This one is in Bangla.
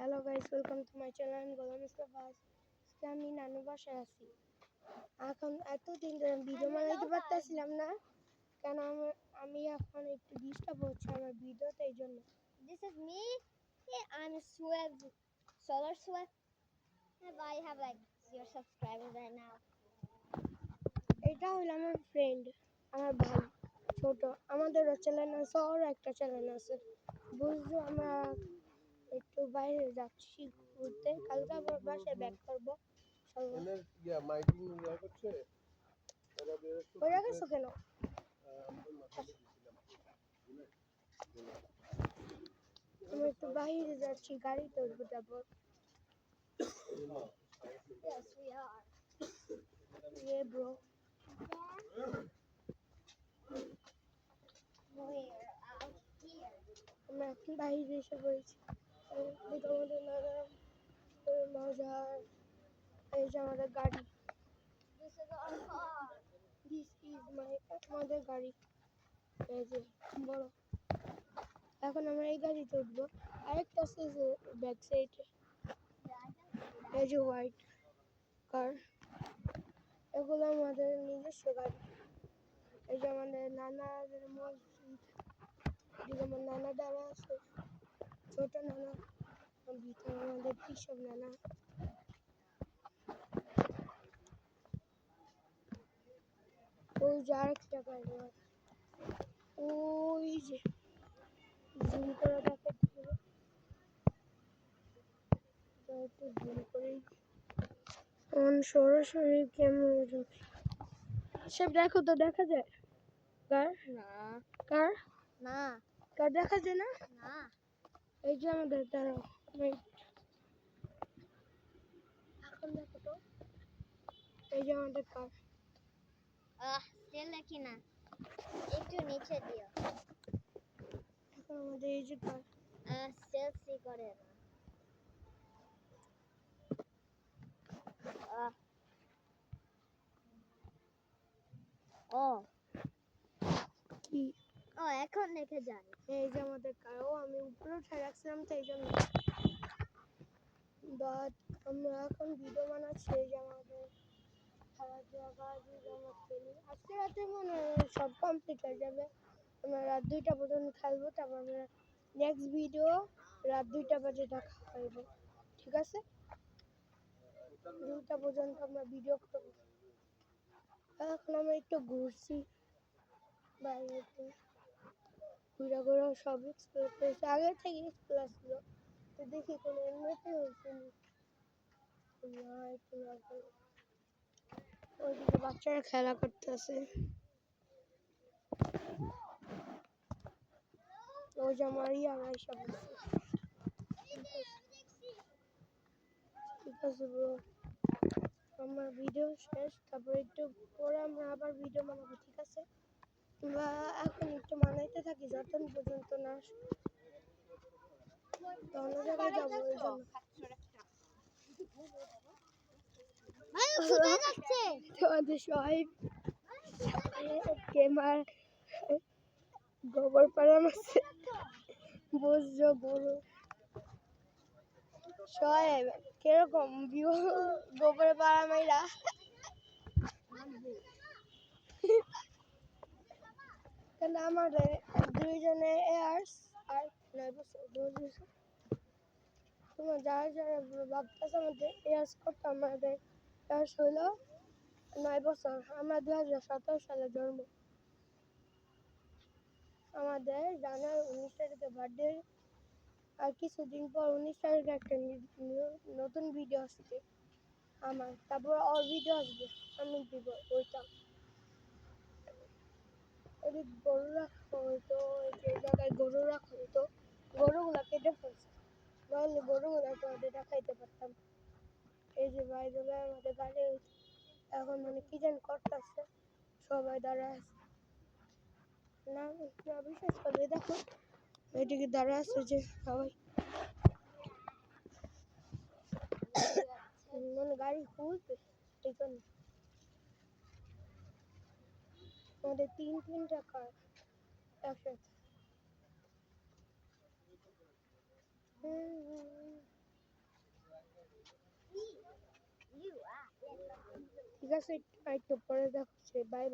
Hello guys, welcome to my channel Golam Mustafa. আজকে আমি নানু বাসায় আছি। এখন এতদিন ধরে ভিডিও বানাইতে পারতেছিলাম না, কেন আমি এখন একটু ডিস্টার্ব হচ্ছে আমার ভিডিওতে, এই জন্য। This is me. Yeah, I'm Sweb, Solar Sweb. I have like 0 subscribers right now. এটা হলো আমার ফ্রেন্ড, আমার ভাই ছোট। আমাদেরও চ্যানেল আছে, ওর একটা চ্যানেল আছে। বুঝছো, আমরা একটু বাইরে যাচ্ছি ঘুরতে, কালকে আবার বাসায় ব্যাক করবো। ওরা গেছো কেন? আমি একটু বাইরে যাচ্ছি, গাড়িতে উঠবো তারপর। Yes, we are. Yeah, bro. We're out here. আমরা এখন বাইরে এসে পড়েছি। দেখো আমাদের নানা মজার, এই যে আমাদের গাড়ি। This is our car. This is আমাদের গাড়ি, এই যে বড়। এখন আমরা এই গাড়িতে উঠবো। আরেকটা আছে যে ব্যাক সাইডে, Yeah, I can see that. এই যে হোয়াইট কার। এগুলো আমাদের নিজস্ব গাড়ি। এই যে আমাদের নানাদের মসজিদ, এদিকে আমার নানা দ্বারা আছে, ছোট নানা, ভিতরে আমাদের কৃষক নানা। ওই যে আরেকটা গাড়ি, ওই যে জুম করে দেখাতে হবে, তো একটু জুম করেই সরাসরি ক্যামেরা রাখি। সব দেখো তো, দেখা যায় কার Nah. কার Nah. কার দেখা যায় না? Nah. এই যে আমাদের দ্বারা এখন দেখো তো, এই যে আমাদের কার। Still lucky na. একটু নিচে দিও। এখন আমাদের এই যে কার। Still see করে না। Oh. কি এখন দেখে যায়। এই যে আমাদের কার। ও আমি উপরে উঠে রাখছিলাম তো এই জন্য। বাট আমরা এখন ভিডিও বানাচ্ছি। এই যে আমাদের খেলার জায়গা, যে আমরা খেলি আজকে রাতে মনে হয় সব কমপ্লিট হয়ে যাবে। আমরা রাত 2টা পর্যন্ত খেলবো, তারপর আমরা নেক্সট ভিডিও রাত 2টা বাজে দেখা হইব, ঠিক আছে? 2টা পর্যন্ত আমরা ভিডিও করবো। এখন আমরা একটু ঘুরছি বাইরে, ঘুরে ঘুরে সব এক্সপ্লোর করেছি, আগে থেকে এক্সপ্লোর ছিল, তো দেখি কোনো উন্নতি হয়েছে না। ওইদিকে বাচ্চারা খেলা করতেছে। ওই যে আমার ইয়ারা এসে বলছে, ঠিক আছে ব্রো, আমার ভিডিও শেষ, তারপর একটু পরে আমরা আবার ভিডিও বানাবো, ঠিক আছে? আমরা এখন একটু বানাইতে থাকি যতক্ষণ পর্যন্ত না অন্য জায়গায় যাবো, ওই জন্য। তোমাদের সবাই কেমার গোবর পাড়া মাছে বুঝছো, গরু সবাই কিরকম ভিউ গোবরে পাড়া মাইরা। কেন আমাদের দুইজনে এয়ার্স আর 9 বছর, 2 বছর। তোমার যারা যারা ভাবতেছে আমাদের এয়ার্স করতে, আমাদের এয়ার্স হলো 9 বছর। আমরা 2017 সালে জন্ম। আমাদের জানুয়ারি 19 তারিখে বার্থডে, আর কিছুদিন পর 19 তারিখে একটা নতুন ভিডিও আসছে আমার, তারপর ওর ভিডিও আসবে, আমি দিব ওইটা। ওই গরু রাখা হইতো, যে জায়গায় গরু রাখা হইতো, গরুগুলা কেটে ফেলছে, নাহলে গরুগুলা তোমাদের দেখাইতে পারতাম। এই যে বাইরে আমাদের গাড়ি এখন মানে কি যেন করতেছে, সবাই দাঁড়ায় আছে। না না বিশ্বাস করবে, দেখো এদিকে দাঁড়ায় আছে যে সবাই, মানে গাড়ি খুলবে এই জন্য। আমাদের 3টা কার একসাথে। ঠিক আছে, একটু পরে দেখাচ্ছে, বাই বাই।